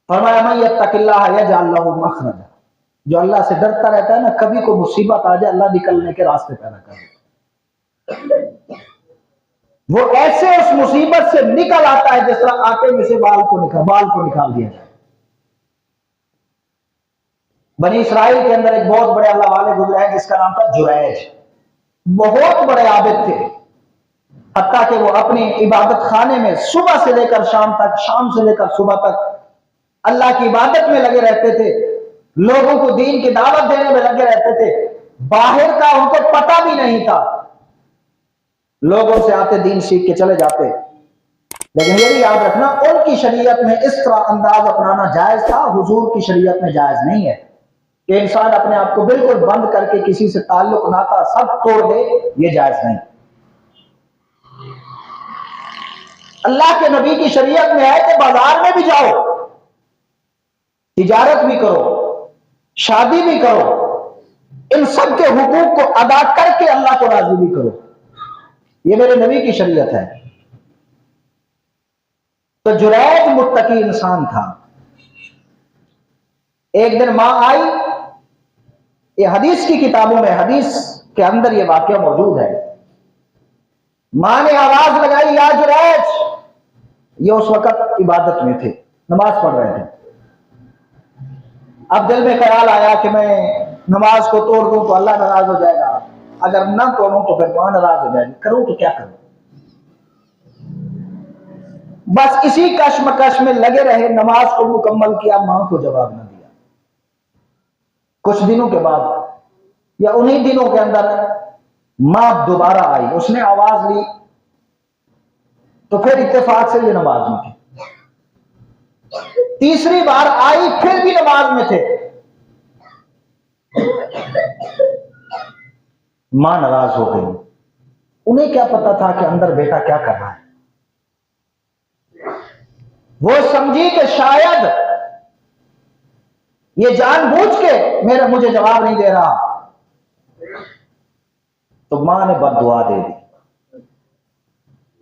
फरमाया मन यत्तकिल्लाह यजअल लहू मखरजा, जो अल्लाह से डरता रहता है ना, कभी को मुसीबत आ जाए अल्लाह निकलने के रास्ते पैदा कर देता है। वो ऐसे उस मुसीबत से निकल आता है जिस तरह आटे में से बाल को निकाल दिया जाए। बनी इसराइल के अंदर एक बहुत बड़े अल्लाह वाले गुजरे हैं जिसका नाम था जुरैज। बहुत बड़े आबिद थे, हत्ता कि वो अपनी इबादत खाने में सुबह से लेकर शाम तक, शाम से लेकर सुबह तक अल्लाह की इबादत में लगे रहते थे, लोगों को दीन की दावत देने में लगे रहते थे। बाहर का उनको पता भी नहीं था, लोगों से आते दीन सीख के चले जाते। लेकिन ये भी याद रखना, उनकी शरीयत में इस तरह अंदाज अपनाना जायज था, हुजूर की शरीयत में जायज नहीं है कि इंसान अपने आप को बिल्कुल बंद करके किसी से ताल्लुक नाता सब तोड़ दे, ये जायज नहीं। अल्लाह के नबी की शरीयत में है कि बाजार में भी जाओ, तिजारत भी करो, शादी भी करो, इन सब के हुकूक को अदा करके अल्लाह को राजी भी करो। ये मेरे नबी की शरीयत है। तो जुरैज मुत्तकी इंसान था। एक दिन मां आई, ये हदीस की किताबों में, हदीस के अंदर ये वाकया मौजूद है। मां ने आवाज लगाई, या जुरैज। ये उस वक्त इबादत में थे, नमाज पढ़ रहे थे। अब दिल में ख्याल आया कि मैं नमाज को तोड़ दूं तो अल्लाह नाराज हो जाएगा, अगर ना तोड़ूं तो फिर मां नाराज हो जाएगी, करूं तो क्या करूं। बस इसी कश्मकश में लगे रहे, नमाज को मुकम्मल किया, मां को जवाब न दिया। कुछ दिनों के बाद या उन्हीं दिनों के अंदर मां दोबारा आई, उसने आवाज ली तो फिर इत्तेफाक से ये नमाज में थे। तीसरी बार आई, फिर भी नमाज में थे। मां नाराज हो गई। उन्हें क्या पता था कि अंदर बेटा क्या कर रहा है। वो समझी कि शायद ये जानबूझ के मुझे जवाब नहीं दे रहा, तो मां ने बद्दुआ दे दी।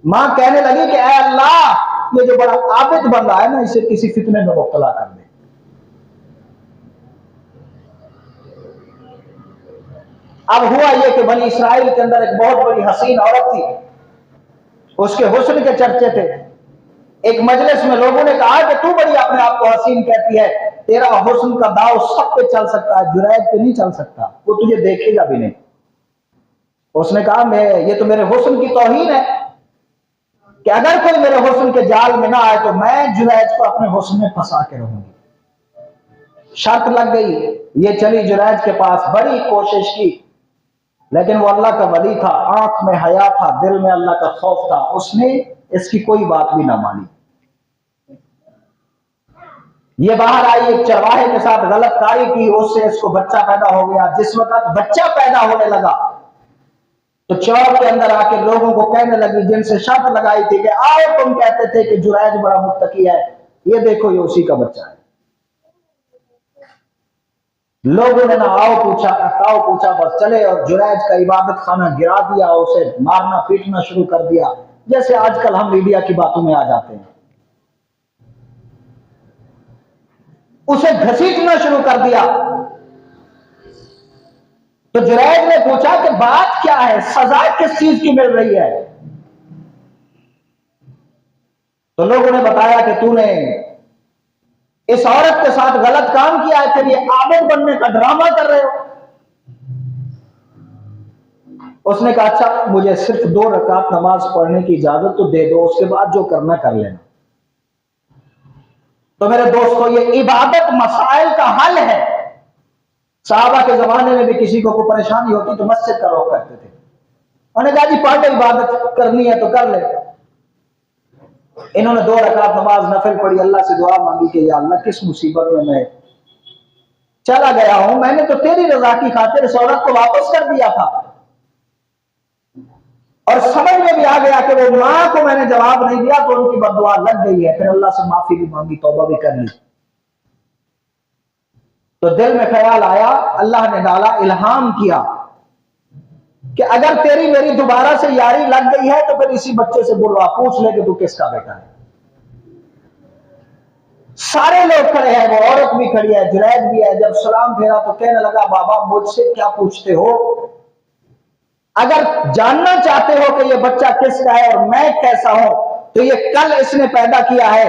मां कहने लगी कि ऐ अल्लाह, ये जो बड़ा आबिद बन रहा है ना, इसे किसी फितने में मुब्तला कर दे। अब हुआ यह कि बनी इसराइल के अंदर एक बहुत बड़ी हसीन औरत थी, उसके हुस्न के चर्चे थे। एक मजलिस में लोगों ने कहा कि तू बड़ी अपने आप को हसीन कहती है, तेरा हुस्न का दाव सब पे चल सकता है, जुरैज पे नहीं चल सकता, वो तुझे देखेगा भी नहीं। उसने कहा ये तो मेरे हुस्न की तौहीन है कि अगर कोई मेरे हुस्न के जाल में ना आए तो मैं जुरैज को अपने हुस्न में फंसा के रहूंगी। शर्त लग गई, ये चली जुरैज के पास, बड़ी कोशिश की, लेकिन वो अल्लाह का वली था, आंख में हया था, दिल में अल्लाह का खौफ था, उसने इसकी कोई बात भी ना मानी। ये बाहर आई, एक चरवाहे के साथ गलत कार्य की, उससे इसको बच्चा पैदा हो गया। जिस वक्त बच्चा पैदा होने लगा तो चौक के अंदर आके लोगों को कहने लगी, जिनसे शर्त लगाई थी कि आओ, तुम कहते थे कि जुरैज बड़ा मुत्तकी है, ये देखो ये उसी का बच्चा है। लोगों ने ना आओ पूछा ना ताओ पूछा, बस चले और जुरैज का इबादत खाना गिरा दिया, उसे मारना पीटना शुरू कर दिया, जैसे आजकल हम मीडिया की बातों में आ जाते हैं। उसे घसीटना शुरू कर दिया। तो जुरैज ने पूछा कि बात क्या है, सजा किस चीज की मिल रही है। तो लोगों ने बताया कि तूने इस औरत के साथ गलत काम किया है, फिर ये आबिद बनने का ड्रामा कर रहे हो। उसने कहा अच्छा, मुझे सिर्फ 2 रकात नमाज पढ़ने की इजाजत तो दे दो, उसके बाद जो करना कर लेना। तो मेरे दोस्तों, ये इबादत मसाइल का हल है। साहबा के जमाने में भी किसी को कोई परेशानी होती तो मस्जिद का रुख करते थे, उन्होंने कहा जी पढ़ इबादत करनी है तो कर ले। इन्होंने 2 रकात नमाज नफिल पढ़ी, अल्लाह से दुआ मांगी कि या अल्लाह, किस मुसीबत में मैं चला गया हूं, मैंने तो तेरी रजा की खातिर इस औरत को वापस कर दिया था, और समझ में भी आ गया कि वो मां को मैंने जवाब नहीं दिया तो उनकी बद्दुआ लग गई है। फिर अल्लाह से माफी भी मांगी, तौबा भी कर ली। तो दिल में ख्याल आया, अल्लाह ने डाला, इल्हाम किया कि अगर तेरी मेरी दोबारा से यारी लग गई है तो फिर इसी बच्चे से बुलवा, पूछ ले कि तू किसका बेटा है। सारे लोग खड़े हैं, वो औरत भी खड़ी है, जुरैज भी है। जब सलाम फेरा तो कहने लगा, बाबा मुझसे क्या पूछते हो? अगर जानना चाहते हो कि ये बच्चा किसका है और मैं कैसा हूं, तो ये कल इसने पैदा किया है,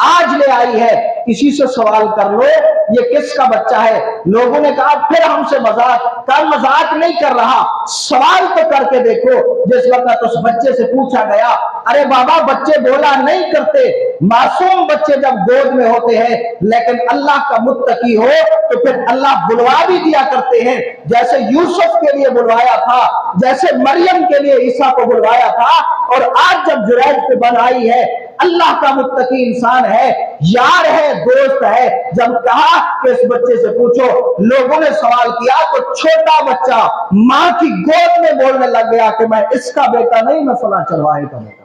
आज ले आई है, इसी से सवाल कर लो ये किसका बच्चा है। लोगों ने कहा फिर हमसे मजाक का, मजाक नहीं कर रहा, सवाल तो करके देखो। जिस वक्त उस बच्चे से पूछा गया, अरे बाबा बच्चे बोला नहीं करते, मासूम बच्चे जब गोद में होते हैं, लेकिन अल्लाह का मुत्तकी हो तो फिर अल्लाह बुलवा भी दिया करते हैं। जैसे यूसुफ के लिए बुलवाया था, जैसे मरियम के लिए ईसा को बुलवाया था, और आज जब जुरैज पे बन आई है, अल्लाह का मुत्तकी इंसान है, यार है, दोस्त है। जब कहा कि इस बच्चे से पूछो, लोगों ने सवाल किया तो छोटा बच्चा मां की गोद में बोलने लग गया कि मैं इसका बेटा नहीं, मैं फला चरवाहे का बेटा।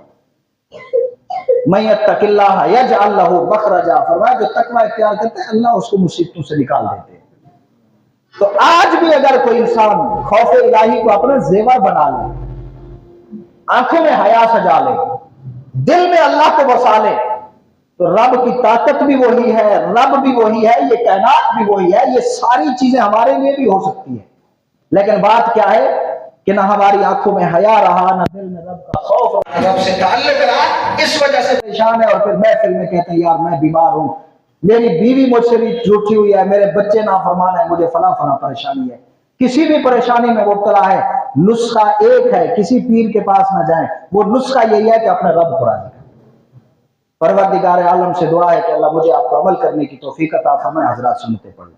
मैं यत्तकिल्लाह यजअल लहू मखरजा, फरमाया जो तकवा इख्तियार करते हैं अल्लाह उसको मुसीबतों से निकाल देते हैं। तो आज भी अगर कोई इंसान खौफ इलाही को अपना जेवर बना ले, आंखों में हया सजा ले, दिल में अल्लाह को बसा ले, तो रब की ताकत भी वही है, रब भी वही है, ये कायनात भी वही है। ये सारी चीजें हमारे लिए भी हो सकती है, लेकिन बात क्या है कि ना हमारी आंखों में हया रहा, ना दिल में रब का खौफ, रब से ताल्लुक रहा, इस वजह से परेशान है। और फिर महफिल में कहते हैं यार मैं बीमार हूं, मेरी बीवी मुझसे भी रूठी हुई है, मेरे बच्चे नाफरमान है, मुझे फला फला परेशानी है। किसी भी परेशानी में मुब्तला है, नुस्खा एक है, किसी पीर के पास ना जाए। वो नुस्खा यही है कि अपने रब को राजी करें। परवरदिगार आलम से दुआ है कि अल्लाह मुझे आपको अमल करने की तौफीक अता फरमाए। हज़रात सुन्नतें पढ़ लें।